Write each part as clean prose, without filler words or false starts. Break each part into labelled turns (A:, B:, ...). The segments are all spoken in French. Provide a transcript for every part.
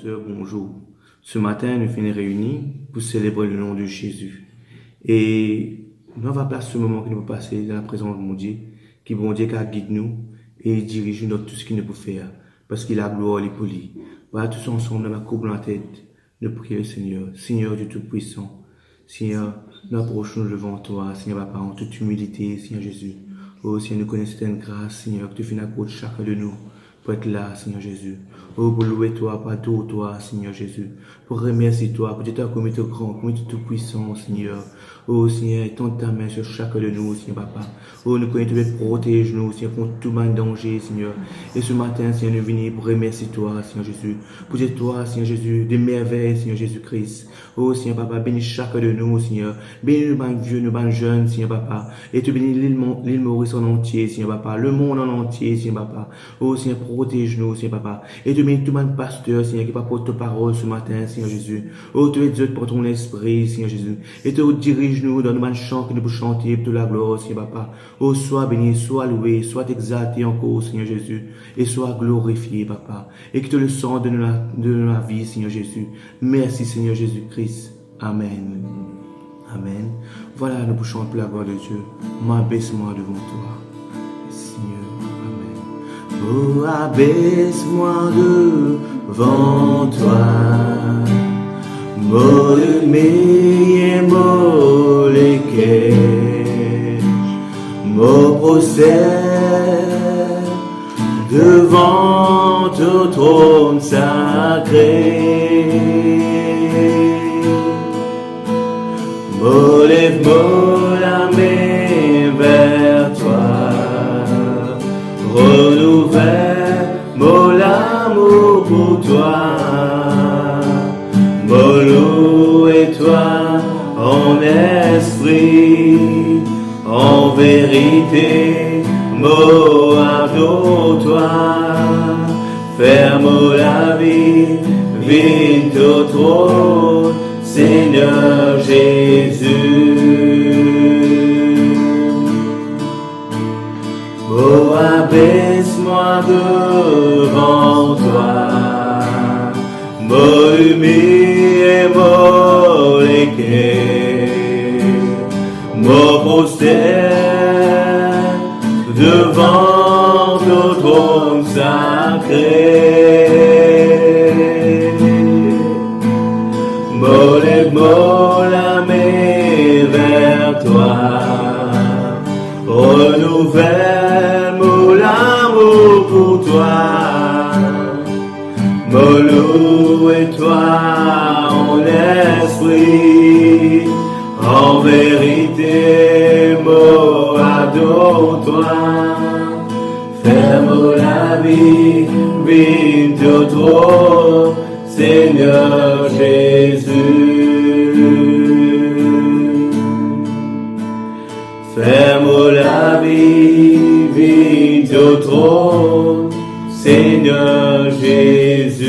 A: sœurs, bonjour. Ce matin, nous finissons réunis pour célébrer le nom de Jésus. Et nous avons place ce moment que nous pouvons passer dans la présence de mon Dieu, qui bon Dieu qui guide nous et dirige nous dans tout ce qu'il nous peut faire, parce qu'il a gloire et pour lui. Voilà, tous ensemble, dans la coupe dans la tête, nous prions le Seigneur. Seigneur Dieu Tout-Puissant, Seigneur, nous approchons devant toi, Seigneur Papa, en toute humilité, Seigneur Jésus. Oh Seigneur, nous connaissons certaines grâces, Seigneur, que tu fais approcher chacun de nous pour être là, Seigneur Jésus. Oh, pour louer toi, pour adorer toi, Seigneur Jésus. Pour remercier toi, pour te commis tout grand, commis tout puissant, Seigneur. Oh, Seigneur, étends ta main sur chacun de nous, Seigneur Papa. Oh, nous connaissons, tu protège nous, Seigneur, contre tout mal danger, Seigneur. Et ce matin, Seigneur, nous venons pour remercier toi, Seigneur Jésus. Pour dire toi, Seigneur Jésus, des merveilles, Seigneur Jésus-Christ. Oh, Seigneur Papa, bénis chacun de nous, Seigneur. Bénis nous, ban vieux, nous, ban jeunes, Seigneur Papa. Et tu bénis l'île Maurice en entier, Seigneur Papa. Le monde en entier, Seigneur Papa. Oh, Seigneur, protège-nous, Seigneur Papa. Et tu bénis tout le monde pasteur, Seigneur, qui porte ta parole ce matin, Seigneur Jésus. Oh, tu es Dieu pour ton esprit, Seigneur Jésus. Et tu dirige-nous dans nos chants que nous pouvons chanter pour la gloire, Seigneur Papa. Oh, sois béni, sois loué, sois exalté encore, Seigneur Jésus. Et sois glorifié, Papa. Et que tu le sens de la vie, Seigneur Jésus. Merci, Seigneur Jésus-Christ. Amen. Amen. Voilà, nous pouvons chanter pour la gloire de Dieu. M'abaisse-moi devant toi, Seigneur. Oh, abaisse-moi devant toi, me moleke, me procède devant ton trône sacré. Lève la main vers toi, renouvelle mon amour pour toi, mon louer toi en esprit, en vérité, mon adore-toi, ferme la vie, vite au trône, Seigneur Jésus. Oh, abaisse-moi devant toi, mon humilié et mollequé, mon postère devant ton trône sacré. Lève-moi la main vers toi, renouvelle mon amour pour toi, mon louer toi en esprit, en vérité, mon adore-toi, ferme la vie, vite au trône, Seigneur Jésus. Ferme la vie, vite au trône, Seigneur Jésus.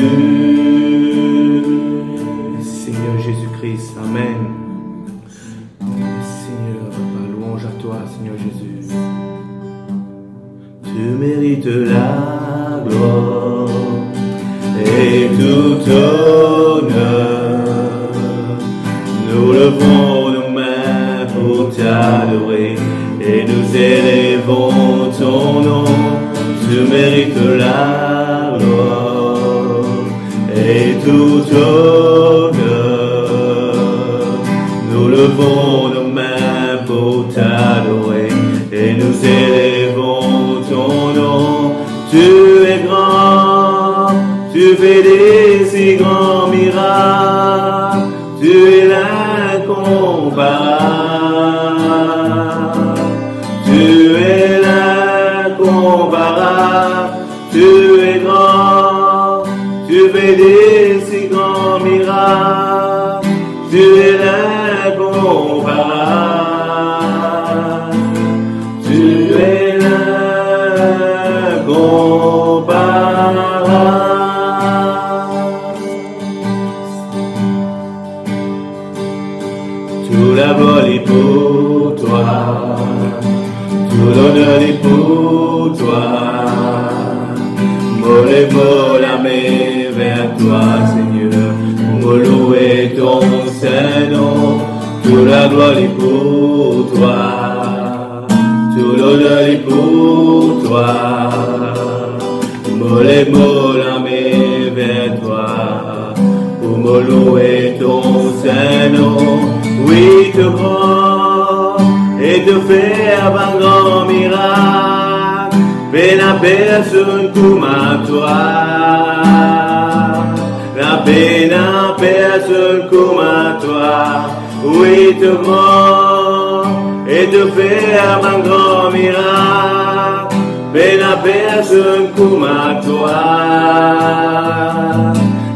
A: Seigneur Jésus-Christ, Amen. Seigneur, Papa, louange à toi, Seigneur Jésus. Tu mérites la gloire et tout honneur. Nous levons nos mains pour t'adorer et nous élevons ton nom. Tu mérites la gloire et tout honneur. Nous levons nos mains pour t'adorer et nous élevons ton nom. Tu es grand, tu fais des si grands miracles, tu es l'incomparable, tu es l'incomparable, tu es grand, tu fais des si grands miracles, tu es l'incomparable, tu es l'incomparable. Tout la gloire est pour toi, tout l'honneur est pour toi. Lève la main vers toi, Seigneur. ton Saint-Nom, toute la gloire est pour toi, tout l'honneur est pour toi. Mollet, mollet, vers toi, pour me louer ton Saint-Nom, oui, te prends et te faire un grand miracle, mais la personne comme à toi. La peine à personne comme à toi, oui te prend et te faire un grand miracle, peine à personne comme à toi,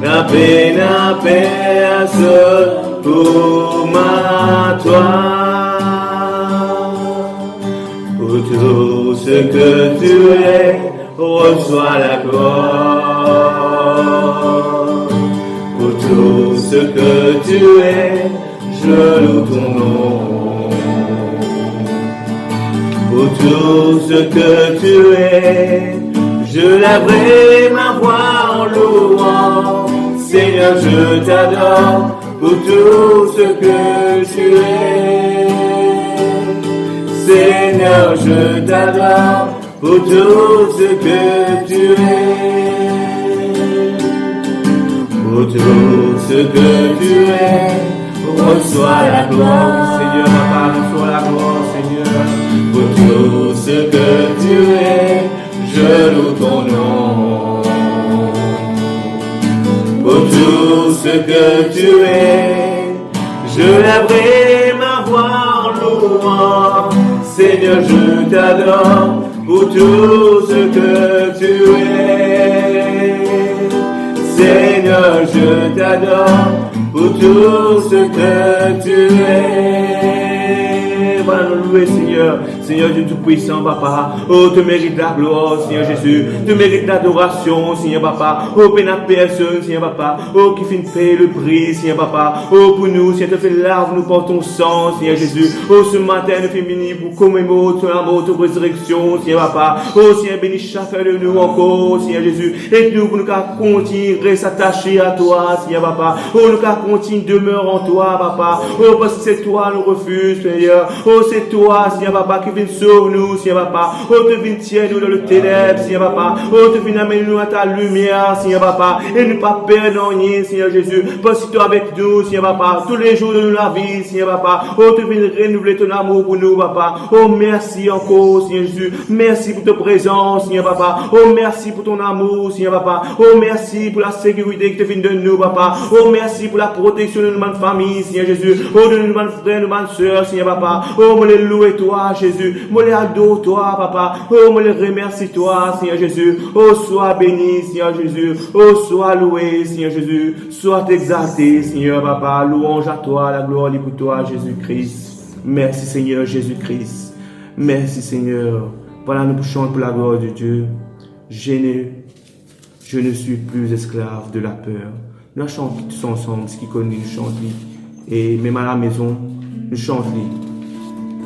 A: la peine à personne comme à toi. Pour tout ce que tu es, reçois la gloire. Pour tout ce que tu es, je loue ton nom. Pour tout ce que tu es, je lèverai ma voix en louant. Seigneur, je t'adore pour tout ce que tu es. Seigneur, je t'adore pour tout ce que tu es. Pour tout ce que tu es, reçois la gloire. Seigneur, papa, reçois la gloire, Seigneur. Pour tout ce que tu es, je loue ton nom. Pour tout ce que tu es, je lèverai ma voix en louant. Seigneur, je t'adore pour tout ce que tu es. Seigneur, je t'adore pour tout ce que tu es. Voilà, nous louer, Seigneur. Seigneur Dieu Tout-Puissant, Papa. Oh, te mérite la gloire, Seigneur Jésus. Te mérite l'adoration, Seigneur Papa. Oh, peine à personne, Seigneur Papa. Oh, qui finit de payer le prix, Seigneur Papa. Oh, pour nous, Seigneur, te fait lave, nous portons sang, Seigneur Jésus. Oh, ce matin, nous fait béni pour commémorer ton amour, ton résurrection, Seigneur Papa. Oh, Seigneur, bénis chacun de nous encore, Seigneur Jésus. Et nous, pour nous continuer s'attacher à toi, Seigneur Papa. Oh, nous continuer demeure en toi, Papa. Oh, parce que c'est toi, nous refuse, Seigneur. Oh, c'est toi, Seigneur Papa, qui viens sauver nous, Seigneur Papa. Oh, te viens tiens nous dans le ténèbre, Seigneur Papa. Oh, te viens amener nous à ta lumière, Seigneur Papa. Et ne pas perdre rien, Seigneur Jésus. Parce que toi avec nous, Seigneur Papa. Tous les jours de la vie, Seigneur Papa. Oh, te viens renouveler ton amour pour nous, Papa. Oh, merci encore, Seigneur Jésus. Merci pour ta présence, Seigneur Papa. Oh, merci pour ton amour, Seigneur Papa. Oh, merci pour la sécurité que tu viens de nous, Papa. Oh, merci pour la protection de notre famille, Seigneur Jésus. Oh, de nos frères, de nos sœurs, Seigneur Papa. Oh, me les louer toi, Jésus. Me les adore toi, Papa. Oh, me les remercie toi, Seigneur Jésus. Oh, sois béni, Seigneur Jésus. Oh, sois loué, Seigneur Jésus. Sois exalté, Seigneur Papa. Louange à toi, la gloire est pour toi, Jésus-Christ. Merci, Seigneur Jésus-Christ. Merci, Seigneur. Voilà, nous chantons pour la gloire de Dieu. Je ne suis plus esclave de la peur. Nous chantons tous ensemble, ce qui connaît, nous chantons. Et même à la maison, nous chantons.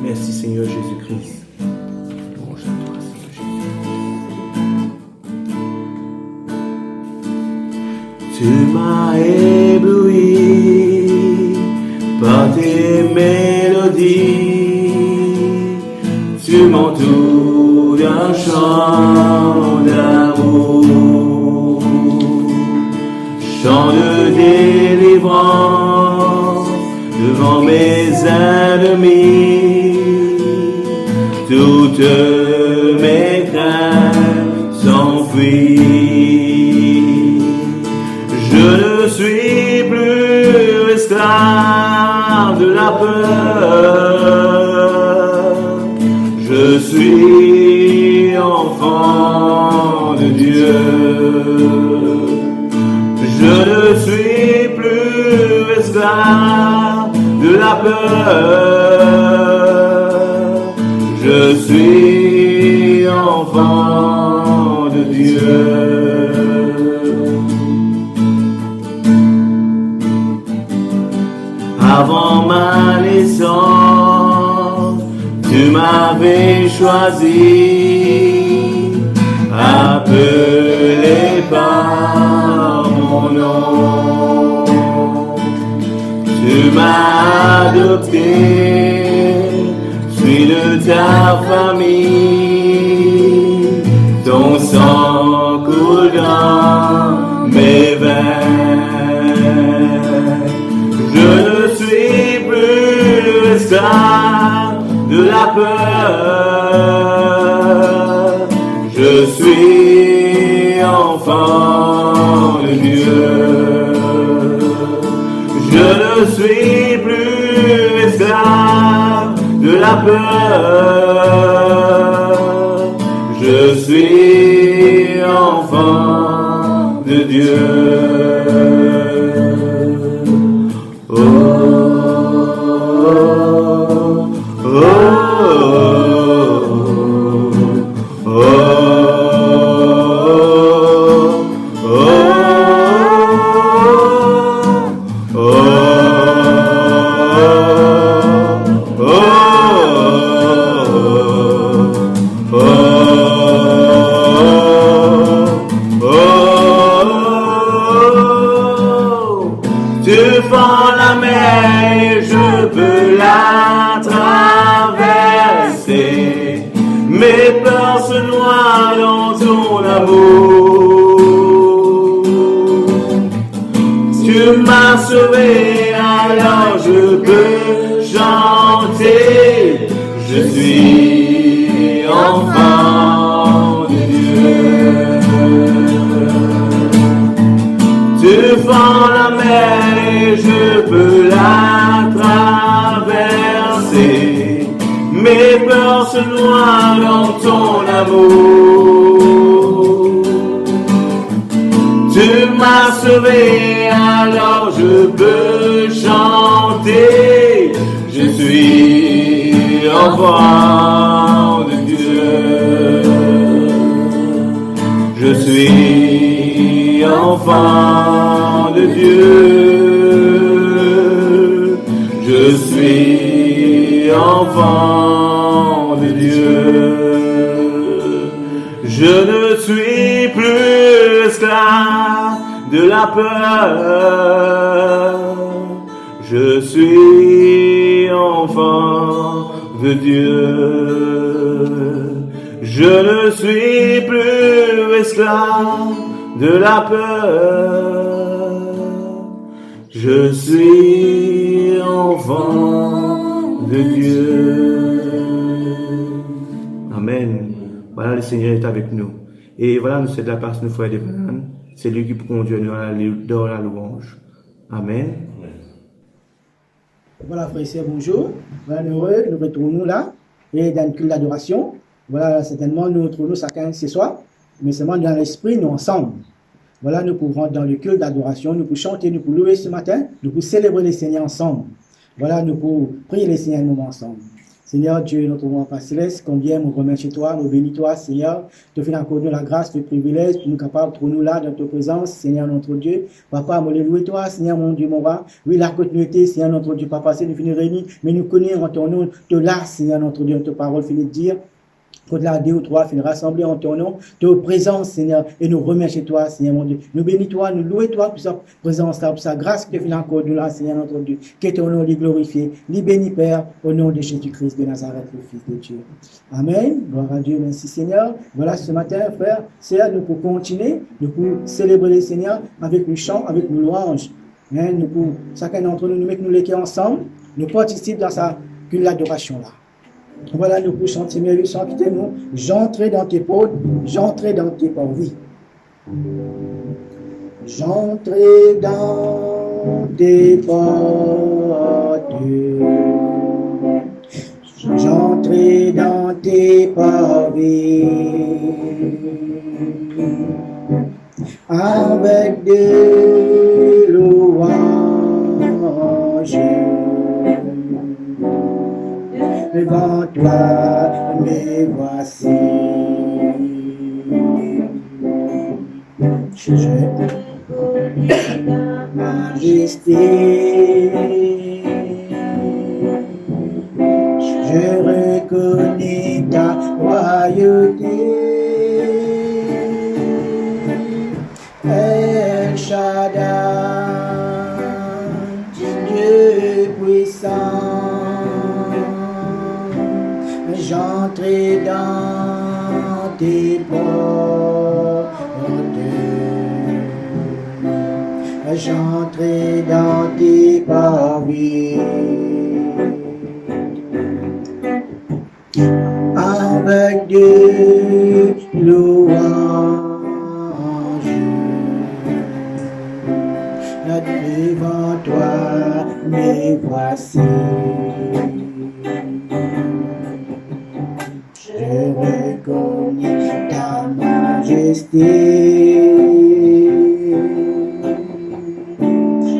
A: Merci Seigneur Jésus-Christ. Louange à toi, Seigneur Jésus. Tu m'as ébloui par tes mélodies. Tu m'entoures d'un chant d'amour. Chant de délivrance devant mes ennemis. Toutes mes craintes s'enfuient. Je ne suis plus esclave de la peur. Je suis enfant de Dieu. Je ne suis plus esclave de la peur. Je suis enfant de Dieu. Avant ma naissance, tu m'avais choisi, appelé par mon nom. m'as adopté, suis de ta famille, ton sang coule dans mes veines. Je ne suis plus esclave de la peur, je suis enfant de Dieu. Je ne suis plus esclave de la peur, je suis enfant de Dieu. Oh, oh, oh, oh, mes peurs se noient dans ton amour. Tu m'as sauvé, alors je peux chanter. Je suis enfant de Dieu. Tu fends la mer et je peux la traverser. Mes peurs se noient dans ton amour. Tu m'as sauvé, alors je peux chanter. Je suis enfant de Dieu. Je suis enfant de Dieu. Je suis enfant de Dieu. Je ne suis plus esclave de la peur. Je suis enfant de Dieu. Je ne suis plus esclave de la peur. Je suis enfant de Dieu. Amen. Voilà, le Seigneur est avec nous. Et voilà, nous sommes de la part de nos frères des bananes. C'est lui qui conduit nous dans la louange. Amen.
B: Voilà, frères et sœurs, bonjour. Voilà, nous retournons là, et dans le culte d'adoration. Voilà, certainement, nous retrouvons chacun ce soir, mais seulement dans l'esprit, nous ensemble. Voilà, nous pouvons rentrer dans le culte d'adoration, nous pouvons chanter, nous pouvons louer ce matin, nous pouvons célébrer le Seigneur ensemble. Voilà, nous pouvons prier le Seigneur un moment ensemble. Seigneur Dieu, notre roi Père céleste, combien nous remercions toi, nous bénis toi, Seigneur, te fais encore de la grâce, le privilège, pour nous capables de trouver là dans ta présence, Seigneur notre Dieu. Papa, nous louer toi, Seigneur mon Dieu, mon roi. Oui, la continuité, Seigneur notre Dieu, Papa, c'est nous finir réunis, mais nous connaissons en ton nom, de là, Seigneur notre Dieu, ta parole, finit de dire. Au-delà deux ou trois, finir rassembler en ton nom, ta présence, Seigneur, et nous remercions toi, Seigneur mon Dieu. Nous bénis toi, nous louons toi pour sa présence, pour sa grâce que tu fais encore de là, Seigneur notre Dieu. Que ton nom est glorifié, les bénis, Père, au nom de Jésus-Christ de Nazareth, le Fils de Dieu. Amen. Gloire à Dieu, merci Seigneur. Voilà, ce matin, frère, Seigneur, nous pouvons continuer, nous pouvons célébrer le Seigneur avec nos chants, avec nos louanges. Hein, nous pouvons, chacun d'entre nous, nous mettons nous les cœurs ensemble, nous participons dans sa culte d'adoration là. Voilà, nous pouvons chanter, mais chantez-nous. J'entrerai dans tes portes, j'entrerai dans tes portes, oui. J'entrerai dans tes portes, j'entrerai dans tes pavés, avec des louanges. Devant toi, me voici. Je reconnais ta majesté. Je reconnais ta royauté. El Shaddai, Dieu j'entrerai dans tes portes, j'entrerai dans tes parvis, avec des louanges. Devant toi, me voici. Je reconnais ta majesté.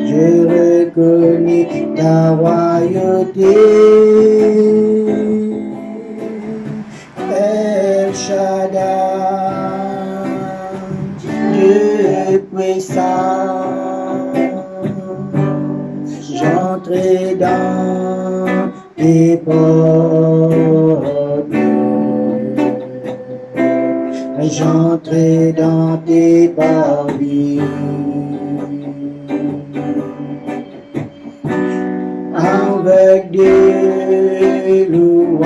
B: Je reconnais ta royauté. El Shaddai, Dieu puissant. J'entrerai dans tes portes, j'entrerai dans tes parvis, avec des louanges.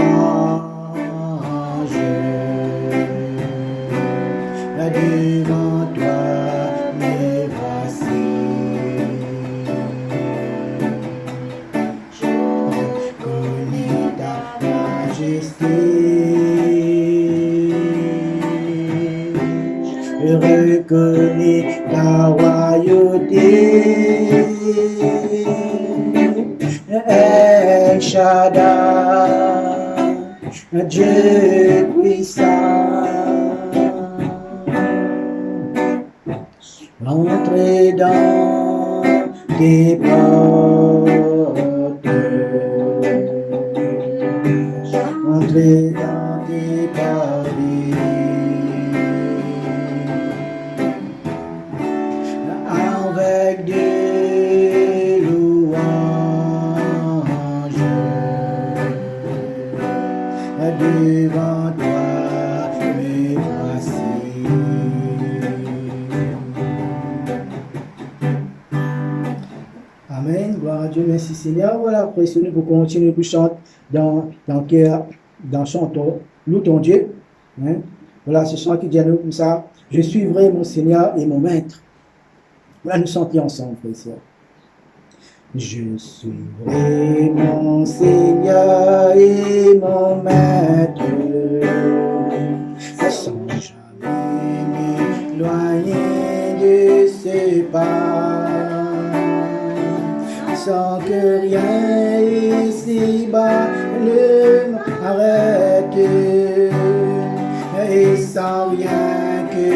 B: Devant toi, me voici. Je reconnais ta royauté, El Shaddai, Dieu puissant. Entrez dans tes portes, entrez dans tes parvis, avec des louanges. Devant toi, me voici. Amen. Gloire à Dieu. Merci Seigneur. Voilà, après nous pour continuer pour chanter dans cœur, dans chantons, loue ton Dieu. Hein? Voilà, ce chant qui dit à nous comme ça. Je suivrai mon Seigneur et mon Maître. Voilà, nous chantons ensemble, frères et sœurs. Je suivrai mon Seigneur et mon Maître, sans jamais m'éloigner de ses pas, sans que rien ici-bas ne m'arrête, et sans rien que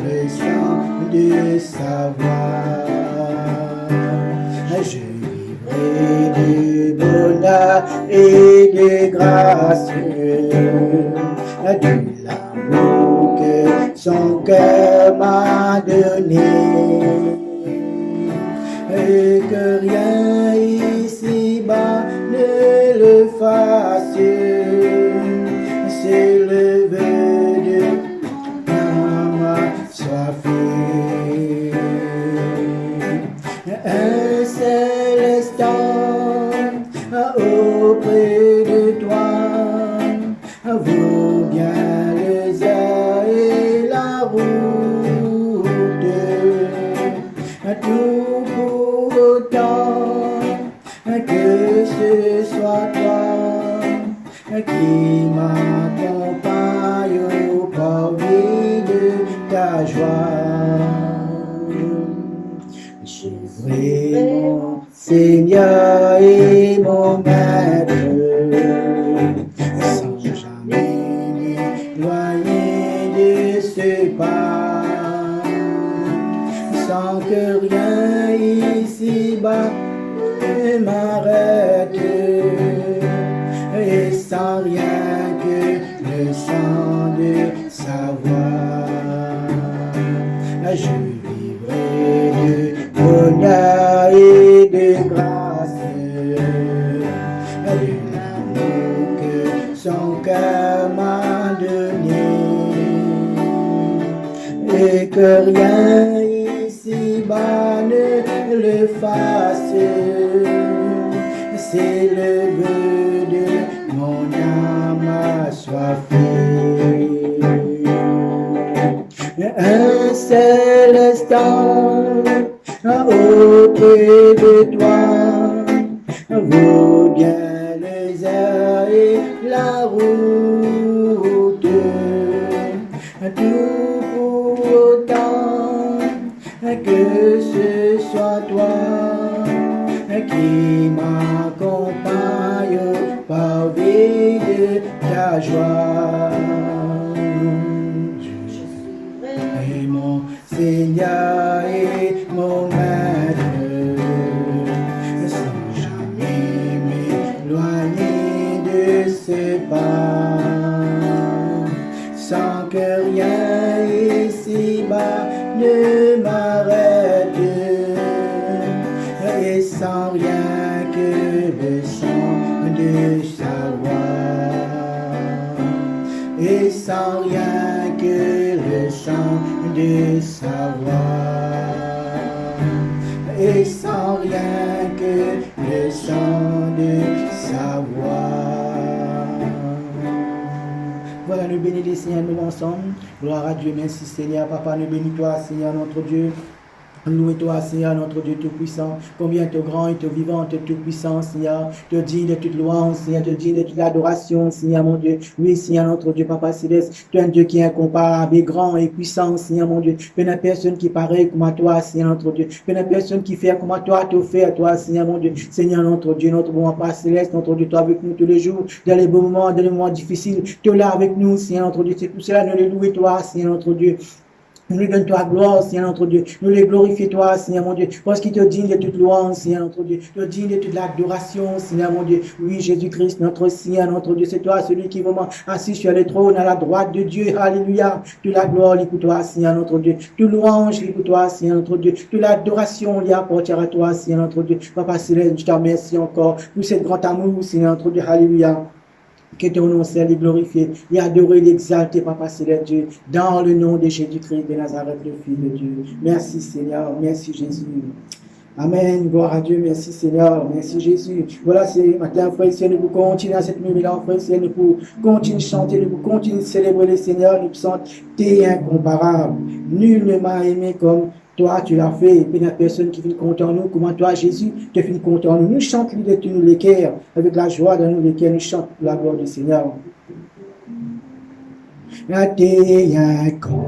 B: le son de sa voix. Je vivrai de bonheur et de grâce, de l'amour que son cœur m'a donné, et que rien ici-bas ne le fasse. C'est le vœu de ma soifée. Un seul instant auprès de toi vaut bien les heures et la route. Tout pour autant que ce soit toi qui m'accompagne au parvis de ta joie. Je suivrai mon Seigneur et mon Maître, sans jamais m'éloigner de ce pas, sans que rien ici-bas ne m'arrête, et sans rien que le son de sa voix. Je vivrai de bonheur et de grâce, de l'amour que son cœur m'a donné, et que rien ici-bas ne le fasse. C'est le vœu de mon âme assoiffée. céleste auprès de toi. Vaut bien les airs et la route, tout pour autant que ce soit toi qui m'accompagne par vie de ta joie. Et mon Seigneur et mon Maître, sans jamais m'éloigner de ses pas, sans que rien ici-bas ne m'arrête, et sans rien que le sang de sa voix, et sans rien que le sang de sa voix, et sans rien que le sang de sa voix. Voilà, nous bénissons, Seigneur, nous ensemble. Gloire à Dieu, merci Seigneur, Papa, nous bénis-toi, Seigneur, notre Dieu. Louez-toi, Seigneur, notre Dieu Tout-Puissant. Combien tu es grand et tu es vivant, tu es Tout-Puissant, Seigneur. Te digne de toute louange, Seigneur. Te digne de toute adoration, Seigneur, mon Dieu. Oui, Seigneur, notre Dieu, Papa Céleste. Tu es un Dieu qui est incomparable et grand et puissant, Seigneur, mon Dieu. Il n'y a personne qui paraît comme à toi, Seigneur, notre Dieu. Il n'y a personne qui fait comme à toi, tu fais à toi, Seigneur, mon Dieu. Seigneur, notre Dieu, notre bon Papa Céleste, notre Dieu, toi avec nous tous les jours. Dans les beaux moments, dans les moments difficiles, tu es là avec nous, Seigneur, notre Dieu. C'est pour cela, nous les louons, toi, Seigneur, notre Dieu. Nous lui donnons toi gloire, Seigneur notre Dieu. Nous les glorifions toi, Seigneur mon Dieu. Parce qu'il te digne de toute louange, Seigneur notre Dieu. Te digne de toute l'adoration, Seigneur mon Dieu. Oui, Jésus-Christ, notre Seigneur, notre Dieu. C'est toi, celui qui est vraiment assis sur le trône à la droite de Dieu. Alléluia. Toute la gloire, pour toi, Seigneur notre Dieu. Toute louange, pour toi, Seigneur notre Dieu. Toute l'adoration, lui apportera à toi, Seigneur notre Dieu. Papa Céleste, je te remercie encore pour ce grand amour, Seigneur notre Dieu. Alléluia. Que ton nom soit glorifié et adoré, l'exalté, Papa Céleste Dieu, dans le nom de Jésus-Christ de Nazareth, le Fils de Dieu. Merci Seigneur, merci Jésus. Amen, gloire à Dieu, merci Seigneur, merci Jésus. Voilà, c'est matin, frère et sœurs, nous pouvons continuer à cette nuit là, frère et sœurs, nous pouvons continuer à chanter, nous pouvons continuer à célébrer le Seigneur, nous pouvons t'es incomparable. Nul ne m'a aimé comme toi, tu l'as fait, et puis il n'y a personne qui vient compter en nous. Comment toi, Jésus, tu viens compter en nous. Nous chantons de tous nous les cœurs, avec la joie dans nous les cœurs, nous chantons la gloire du Seigneur. T'es incomparable.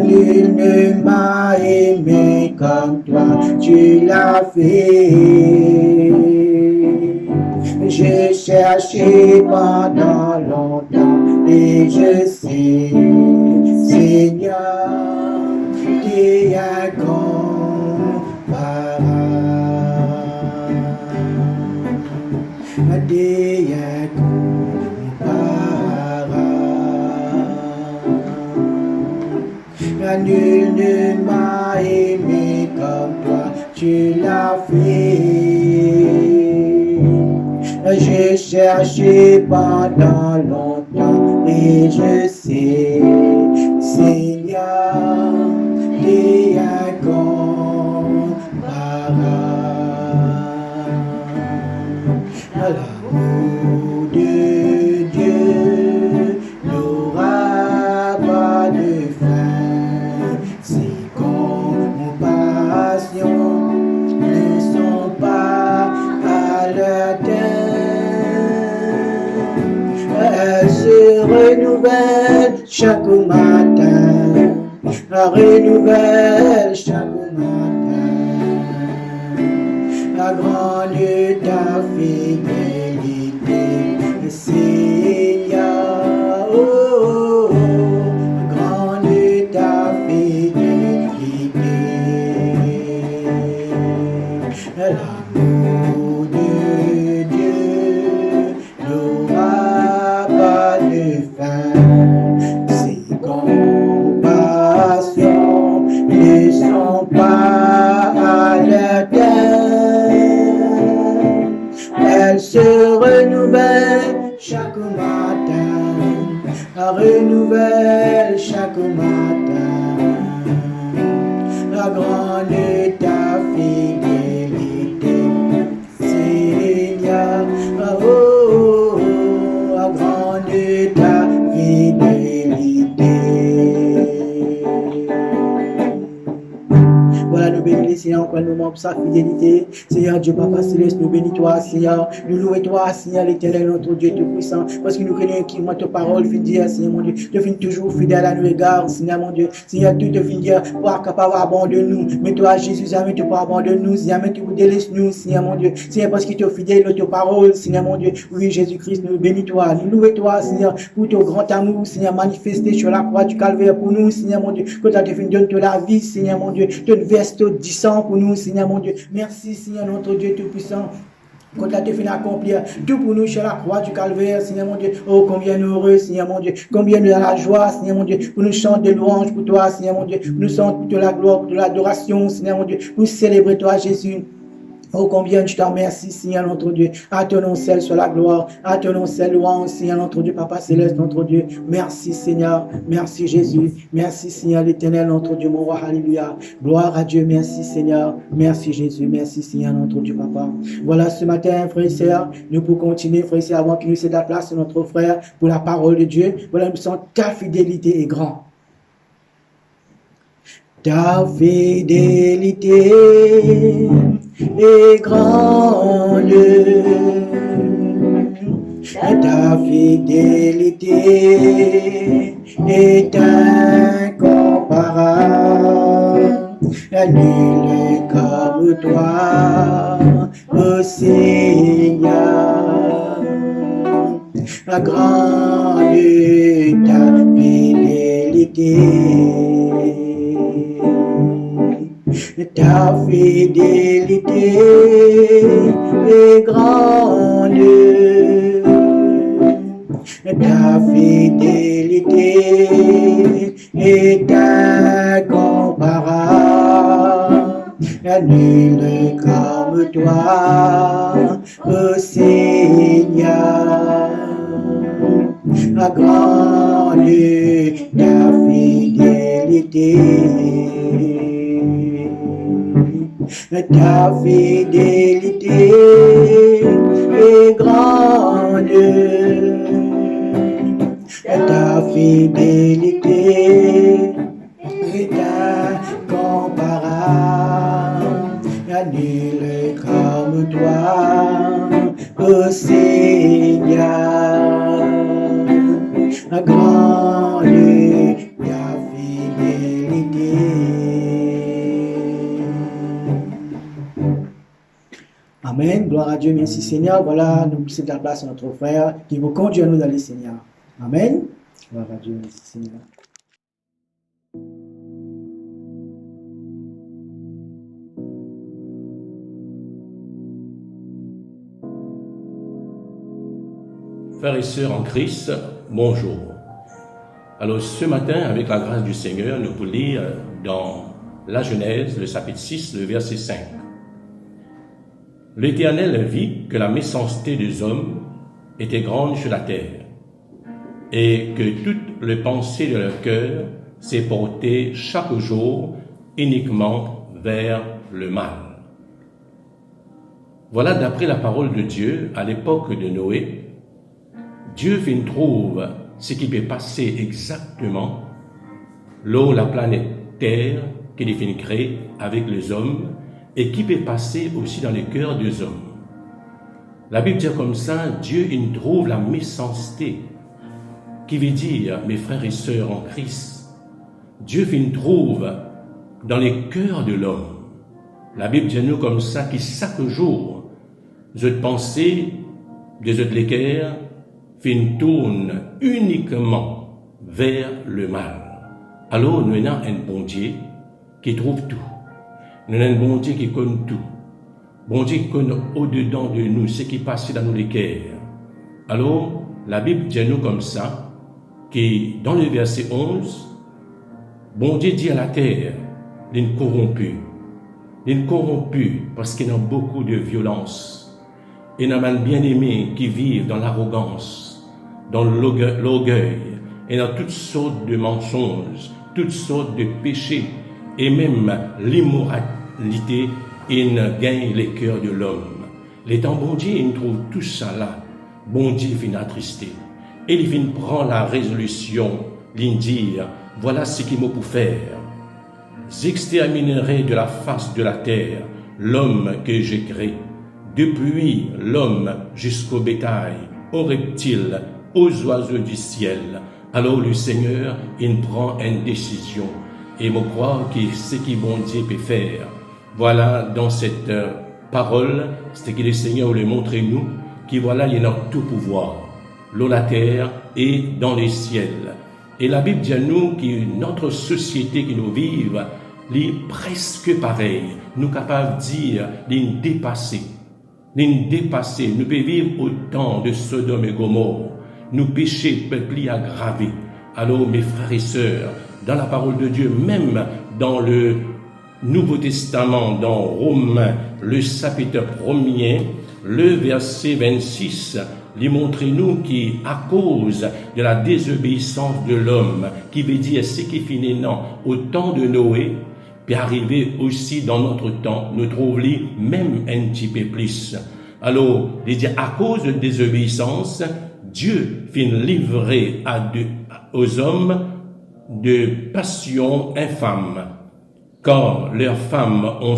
B: Nul ne m'a aimé comme toi, tu l'as fait. J'ai cherché pendant longtemps et je sais, Seigneur, t'es incomparable. T'es incomparable. Nul ne m'a aimé comme toi, tu l'as fait. J'ai cherché pendant longtemps et je sais, Seigneur, t'es incomparable. L'amour de Dieu n'aura pas de fin. Ses compassions ne sont pas à leur terme. Se renouvelle chaque matin, renouvelle chaque matin. La grande ta fidélité, Seigneur, oh, oh, grande ta fidélité. L'amour de Dieu n'aura pas de fin. Ses compassions ne sont pas à leur terme. Elles se renouvellent chaque matin, renouvellent chaque matin. La grande est ta fidélité, Seigneur, oh, oh, oh, la grande est pour sa fidélité. Seigneur Dieu, Papa Céleste, nous bénis toi, Seigneur. Nous louons toi, Seigneur l'Éternel, notre Dieu Tout-Puissant. Parce que nous connaissons qui, moi, ta parole, fin dire, Seigneur mon Dieu. Tu finis toujours fidèle à nos égards, Seigneur mon Dieu. Seigneur, tu te finis dire, pour capable d'abandonner nous. Mais toi, Jésus, jamais tu peux abandonner nous. Jamais tu nous délaisses nous, Seigneur mon Dieu. Seigneur, parce que tu es fidèle à ta parole, Seigneur mon Dieu. Oui, Jésus-Christ, nous bénis toi. Nous louons toi, Seigneur, pour ton grand amour, Seigneur, manifesté sur la croix du calvaire pour nous, Seigneur mon Dieu. Que tu as défini de la vie, Seigneur mon Dieu. Tu verses du sang pour nous, Seigneur mon Dieu. Merci, Seigneur, notre Dieu Tout-Puissant. Quand tu as fini d'accomplir tout pour nous sur la croix du calvaire, Seigneur mon Dieu. Oh, combien nous heureux, Seigneur mon Dieu. Combien nous avons la joie, Seigneur mon Dieu. Pour nous chanter des louanges pour toi, Seigneur mon Dieu. Pour nous chanter de la gloire, de l'adoration, Seigneur mon Dieu. Pour célébrer toi, Jésus. Oh, combien je te remercie, Seigneur notre Dieu. À ton nom seul soit la gloire. À ton nom seul louange, Seigneur notre Dieu, Papa Céleste, notre Dieu. Merci, Seigneur. Merci, Jésus. Merci, Seigneur l'Éternel, notre Dieu, mon roi. Alléluia. Gloire à Dieu. Merci, Seigneur. Merci, Jésus. Merci, Seigneur, notre Dieu, Papa. Voilà, ce matin, frères et sœurs, nous pouvons continuer, frères et sœurs, avant qu'il nous cède la place, notre frère, pour la parole de Dieu. Voilà, nous sentons ta fidélité est grande. Ta fidélité est grande, ta fidélité est incomparable, nul est comme toi, ô Seigneur, la grande ta fidélité. Ta fidélité est grande, ta fidélité est incomparable, nul est comme toi, ô Seigneur, la grande ta fidélité. Ta fidélité est grande, ta fidélité est incomparable, nul est comme toi, ô Seigneur, la grande ta fidélité. Amen. Gloire à Dieu. Merci Seigneur. Voilà, nous laissons la place à notre frère qui vous conduit à nous dans le Seigneur. Amen. Gloire à Dieu. Merci Seigneur.
C: Frères et sœurs en Christ, bonjour. Alors ce matin, avec la grâce du Seigneur, nous pouvons lire dans la Genèse, le chapitre 6, le verset 5. L'Éternel vit que la méchanceté des hommes était grande sur la terre, et que toutes les pensées de leur cœur s'est portées chaque jour uniquement vers le mal. Voilà, d'après la parole de Dieu, à l'époque de Noé, Dieu trouve ce qui peut passer exactement l'eau, la planète Terre, qu'il est créée avec les hommes, et qui peut passer aussi dans les cœurs des hommes. La Bible dit comme ça, Dieu il trouve la méchanceté, qui veut dire, mes frères et sœurs en Christ, Dieu il trouve dans les cœurs de l'homme. La Bible dit nous comme ça, qui chaque jour, les pensées des autres cœurs, tourne uniquement vers le mal. Alors nous avons un bon Dieu qui trouve tout. Nous avons un bon Dieu qui connaît tout. Bon Dieu qui connaît au-dedans de nous ce qui passe dans nos cœurs. Alors, la Bible dit nous comme ça, qui dans le verset 11, bon Dieu dit à la terre, il corrompu. Il corrompu parce qu'il y a beaucoup de violence. Il y a un bien-aimé qui vivent dans l'arrogance, dans l'orgueil, et dans toutes sortes de mensonges, toutes sortes de péchés, et même l'immoralité, il gagne les cœurs de l'homme. L'étant bon Dieu, il trouve tout ça là. Bon Dieu vient attristé. Et il vient prendre la résolution, il dit, voilà ce qu'il m'a pour faire. J'exterminerai de la face de la terre l'homme que j'ai créé. Depuis l'homme jusqu'au bétail, aux reptiles, aux oiseaux du ciel. Alors le Seigneur, il prend une décision. Et je crois que ce que bon Dieu peut faire. Voilà, dans cette parole, c'est que le Seigneur le montre nous, qui voilà, il a tout pouvoir. L'eau, la terre et dans les ciels. Et la Bible dit à nous que notre société qui nous vivons, est presque pareil. Nous capables de dire, d'une dépasser. Nous pouvons vivre au temps de Sodome et Gomorrhe. Nous péchés peuvent aggraver. Alors, mes frères et sœurs, dans la parole de Dieu, même dans le Nouveau Testament, dans Romains, le chapitre 1er, le verset 26, il montre-nous qu'à cause de la désobéissance de l'homme, qui veut dire ce qui finit au temps de Noé, puis arriver aussi dans notre temps, nous trouvons même un petit peu plus. Alors, il dit, à cause de désobéissance, Dieu finit livré aux hommes de passions infâmes, car leurs femmes ont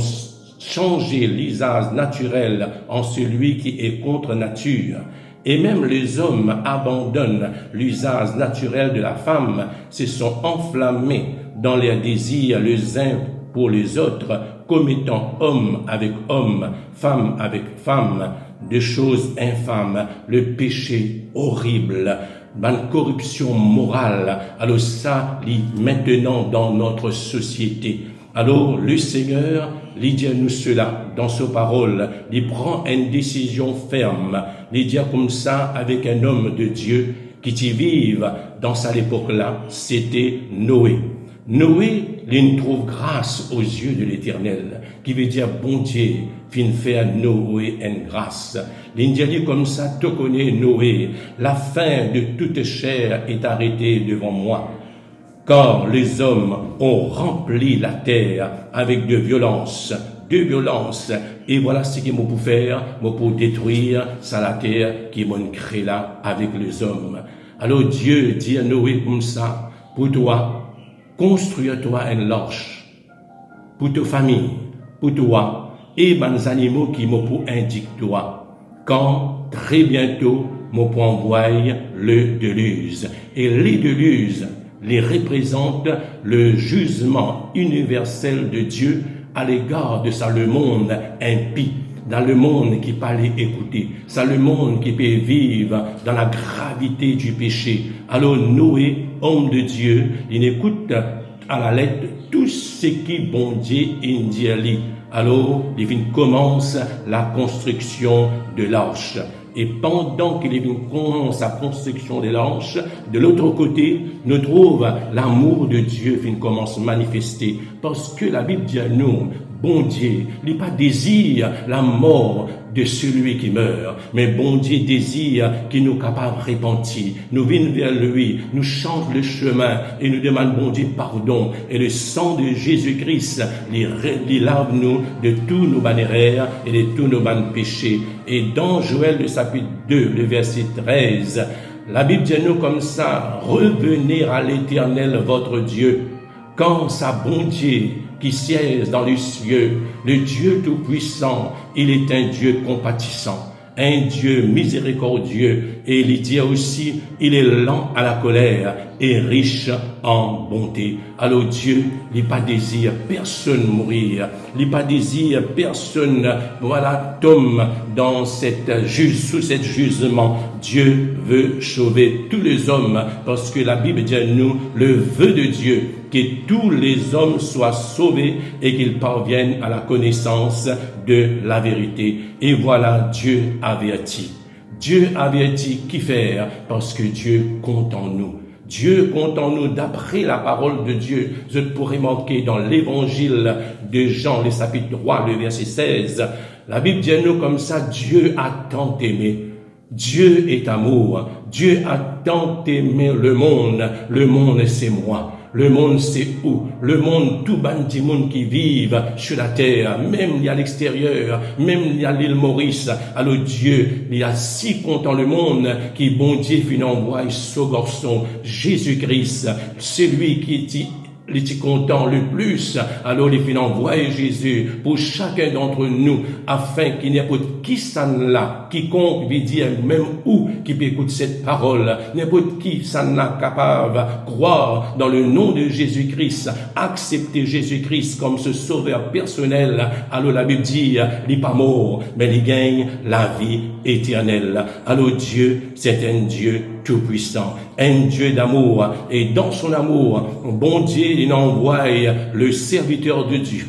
C: changé l'usage naturel en celui qui est contre nature. Et même les hommes abandonnent l'usage naturel de la femme, se sont enflammés dans leurs désirs les uns pour les autres, commettant homme avec homme, femme avec femme, de choses infâmes, le péché horrible, la corruption morale. Alors ça, maintenant dans notre société. Alors le Seigneur, il dit à nous cela dans sa parole, il prend une décision ferme, il dit comme ça avec un homme de Dieu qui y vive dans cette époque-là, c'était Noé. Noé, il trouve grâce aux yeux de l'Éternel, qui veut dire bon Dieu, fin faire Noé une grâce. Il dit comme ça, tu connais Noé, la fin de toute chair est arrêtée devant moi. Car les hommes ont rempli la terre avec de violence, et voilà ce qu'ils m'ont pour faire, pour détruire ça la terre qui m'ont créé là avec les hommes. Alors Dieu dit à Noé comme ça, pour toi, construis-toi une l'arche, pour ta famille, pour toi, et les animaux qui m'ont pour indiquer toi, quand très bientôt m'ont pour envoyer le déluge. Et les déluges, les représente le jugement universel de Dieu à l'égard de ça le monde impie, dans le monde qui peut aller écouter, ça le monde qui peut vivre dans la gravité du péché. Alors Noé, homme de Dieu, il écoute à la lettre tout ce qui bon Dieu dit. Alors il commence la construction de l'arche. Et pendant qu'il commence la construction de l'arche, de l'autre côté, nous trouvons l'amour de Dieu qui commence à manifester. Parce que la Bible dit à nous, bon Dieu, il n'a pas désir la mort de celui qui meurt, mais bon Dieu désire qu'il nous capable de repentir, nous venons vers lui, nous change le chemin et nous demande bon Dieu pardon. Et le sang de Jésus-Christ, il lave nous de tous nos erreurs et de tous nos péchés. Et dans Joël le chapitre 2, le verset 13, la Bible dit à nous comme ça, revenez à l'Éternel votre Dieu, quand sa bonté qui siège dans les cieux, le Dieu tout-puissant, il est un Dieu compatissant, un Dieu miséricordieux, et il dit aussi, il est lent à la colère et riche en bonté. Alors Dieu, il n'a pas désir personne mourir, il n'a pas désir personne, tombe dans sous cet jugement. Dieu veut sauver tous les hommes, parce que la Bible dit à nous, le vœu de Dieu, que tous les hommes soient sauvés et qu'ils parviennent à la connaissance de la vérité. Et voilà, Dieu avertit. Dieu avertit qui faire, parce que Dieu compte en nous. Dieu compte en nous d'après la parole de Dieu. Je pourrais manquer dans l'évangile de Jean, le chapitre 3, le verset 16. La Bible dit à nous comme ça, Dieu a tant aimé. Dieu est amour. Dieu a tant aimé le monde. Le monde, c'est moi. Le monde, c'est où? Le monde, tout bandit monde qui vivent sur la terre, même il y a l'extérieur, même il y a l'île Maurice. Alors Dieu, il y a si content le monde qui bon Dieu finit envoie ce garçon, Jésus-Christ, celui qui dit les petits contents le plus, alors les fin envoyer Jésus pour chacun d'entre nous, afin qu'il n'y ait pas qui ça là, quiconque veut dire même où qui peut écouter cette parole, n'importe qui ça n'a capable croire dans le nom de Jésus-Christ, accepter Jésus-Christ comme ce sauveur personnel, alors la Bible dit, il n'est pas mort, mais il gagne la vie éternelle. Alors Dieu, c'est un Dieu tout-puissant, un Dieu d'amour, et dans son amour, bon Dieu, il envoie le serviteur de Dieu,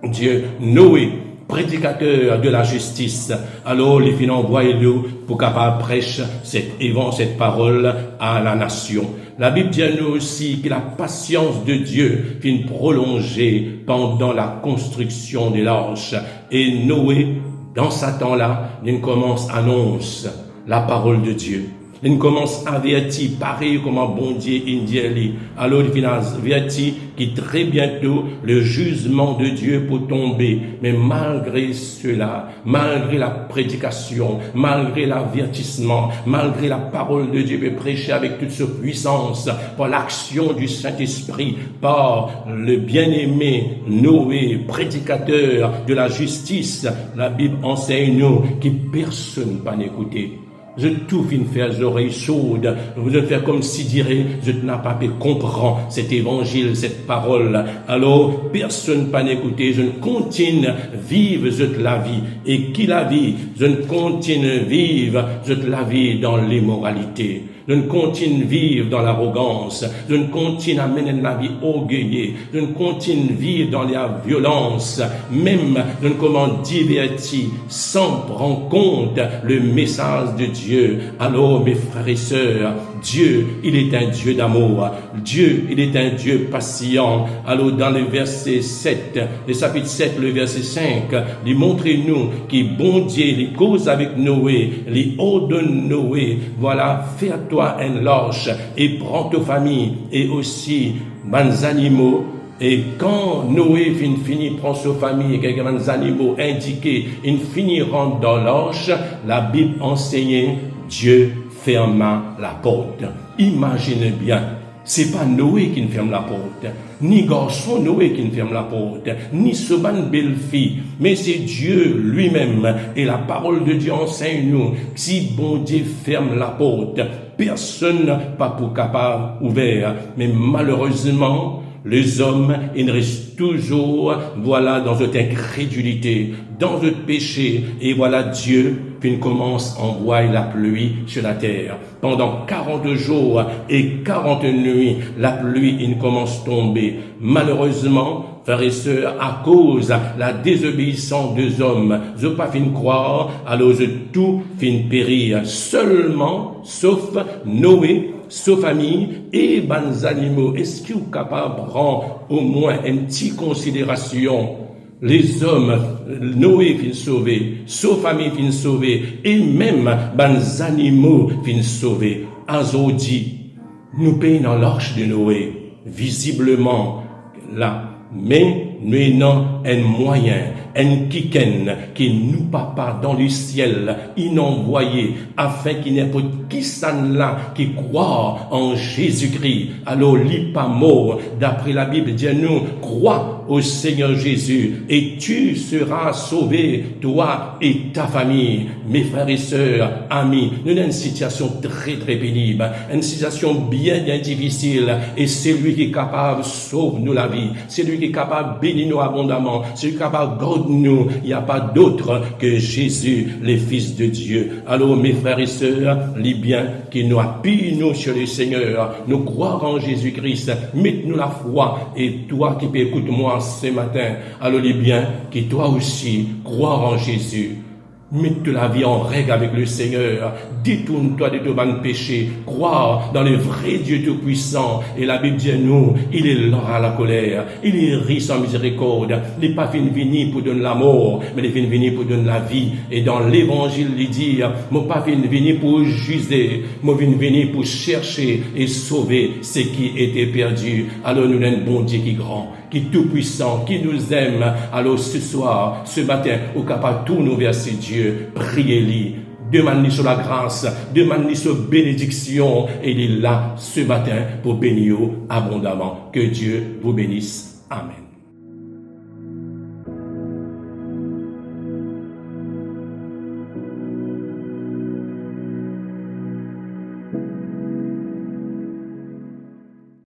C: Dieu Noé, prédicateur de la justice. Alors les filles envoient-le pour capable prêcher cette parole à la nation. La Bible dit à nous aussi que la patience de Dieu finit prolongée pendant la construction de l'arche. Et Noé, dans ce temps-là, il commence à annoncer la parole de Dieu. Il commence à avertir, pareil comme un bon Dieu indien. Alors il finit avertir que très bientôt le jugement de Dieu peut tomber. Mais malgré cela, malgré la prédication, malgré l'avertissement, malgré la parole de Dieu prêchée avec toute sa puissance, par l'action du Saint-Esprit, par le bien-aimé Noé, prédicateur de la justice, la Bible enseigne-nous que personne ne va l'écouter. Je tout fin faire les oreilles sourdes, je faire comme si dirait, je n'ai pas pu comprendre cet évangile, cette parole. Alors, personne pas n'écouter, je ne continue vivre la vie. Et qui la vit? Je ne continue vivre la vie dans l'immoralité. Je ne continue vivre dans l'arrogance. Je ne continue à mener la vie orgueilleuse. Je ne continue vivre dans la violence. Même, je ne commande divertir sans prendre compte le message de Dieu. Alors, mes frères et sœurs, Dieu, il est un Dieu d'amour. Dieu, il est un Dieu patient. Alors, dans le verset 7, le chapitre 7, le verset 5, il montre-nous que bon Dieu, il cause avec Noé, il ordonne Noé, voilà, fais à toi un l'arche et prends ta famille et aussi les animaux. Et quand Noé finit prend sa famille et quelques animaux indiqués, il finit rentre dans l'arche, la Bible enseignait, Dieu ferma la porte. Imaginez bien, c'est pas Noé qui ne ferme la porte, ni garçon Noé qui ne ferme la porte, ni ce belle fille, mais c'est Dieu lui-même. Et la parole de Dieu enseigne nous, si bon Dieu ferme la porte, personne pas pour capable ouvert. Mais malheureusement, les hommes, ils restent toujours, voilà, dans cette incrédulité, dans ce péché. Et voilà, Dieu, puis il commence à envoyer la pluie sur la terre. Pendant 40 jours et 40 nuits, la pluie, il commence à tomber. Malheureusement, frères et sœurs, à cause de la désobéissance des hommes, je ne pas fin croire, alors tout fin périr. Seulement, sauf Noé, sa famille et les animaux. Est-ce que vous êtes capable de prendre au moins une petite considération? Les hommes, Noé fin sauvé, sa famille fin sauvée, et même les animaux fin sauvés. Azodi, nous payons dans l'arche de Noé, visiblement là, mais nous avons un moyen, un kiken qui nous papa dans le ciel, inenvoyé, afin qu'il n'y ait pas qui s'en là qui croit en Jésus-Christ. Alors, il pas mort, d'après la Bible, dit nous, crois au Seigneur Jésus, et tu seras sauvé, toi et ta famille. Mes frères et sœurs, amis, nous avons une situation très très pénible, une situation bien difficile, et c'est lui qui est capable de sauver nous la vie, c'est lui qui est capable de bénir nous abondamment, c'est lui qui est capable de garder nous. Il n'y a pas d'autre que Jésus, le Fils de Dieu. Alors, mes frères et sœurs, les biens qui nous appuient nous sur le Seigneur, nous croire en Jésus-Christ, mettez-nous la foi, et toi qui peux écouter moi ce matin, alors les biens qui toi aussi croire en Jésus. Mette la vie en règle avec le Seigneur. Détourne-toi de ton bon péché. Crois dans le vrai Dieu tout-puissant. Et la Bible dit à nous, il est lent à la colère. Il est riche en miséricorde. Il n'est pas fini pour donner la mort, mais il est fini pour donner la vie. Et dans l'évangile, il dit, mon pas fini pour juger, mon fini pour chercher et sauver ce qui était perdu. Alors nous avons un bon Dieu qui est grand, qui est tout-puissant, qui nous aime. Alors ce soir, ce matin, au capable tout nous verser Dieu, priez-lui, demande-lui sur la grâce, demande-lui sur bénédiction, et il est là ce matin pour bénir abondamment. Que Dieu vous bénisse. Amen.